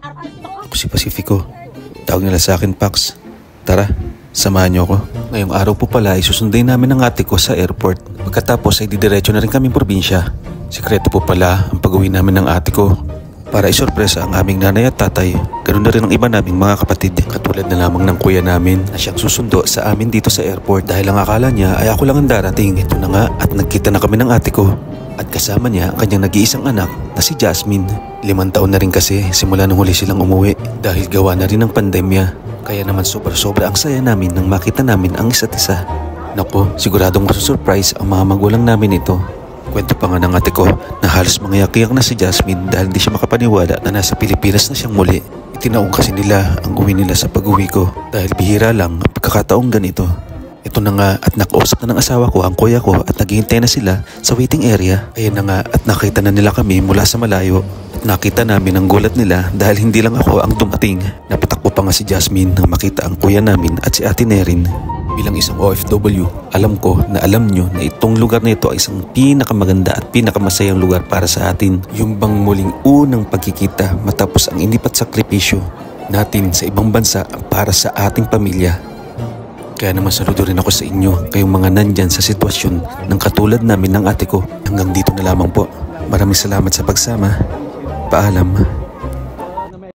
Ako si Pacifico. Tawag nila sa akin Pax. Tara, samahan niyo ako. Ngayong araw po pala ay susunduin namin ng ate ko sa airport. Pagkatapos ay didiretso na rin kaming probinsya. Sikreto po pala ang pag-uwi namin ng ate ko. Para isorpresa ang aming nanay at tatay. Ganoon na rin ang iba naming mga kapatid. Katulad na lamang ng kuya namin na siyang susundo sa amin dito sa airport. Dahil ang akala niya ay ako lang ang darating. Ito na nga at nagkita na kami ng ate ko. At kasama niya ang kanyang nag-iisang anak na si Jasmine. 5 taon na rin kasi simula nung huli silang umuwi dahil gawa na rin ng pandemya. Kaya naman sobra-sobra ang saya namin nang makita namin ang isa't isa. Naku, siguradong masusurprise ang mga magulang namin ito. Kwento pa nga ng ate ko na halos mangiyak-iyak na si Jasmine dahil di siya makapaniwala na nasa Pilipinas na siyang muli. Itinaong kasi nila ang uwi nila sa pag-uwi ko dahil bihira lang ang pagkakataong ganito. Ito na nga at nakausap na ng asawa ko ang kuya ko at naghihintay na sila sa waiting area. Ayan na nga at nakita na nila kami mula sa malayo. At nakita namin ang gulat nila dahil hindi lang ako ang dumating. Napatakbo pa nga si Jasmine nang makita ang kuya namin at si ate Nerin. Bilang isang OFW, alam ko na alam nyo na itong lugar na ito ay isang pinakamaganda at pinakamasayang lugar para sa atin. Yung bang muling unang pagkikita matapos ang inipat sakripisyo natin sa ibang bansa para sa ating pamilya. Kaya naman saludo rin ako sa inyo, kayong mga nandyan sa sitwasyon ng katulad namin ng ate ko. Hanggang dito na lamang po. Maraming salamat sa pagsama. Paalam.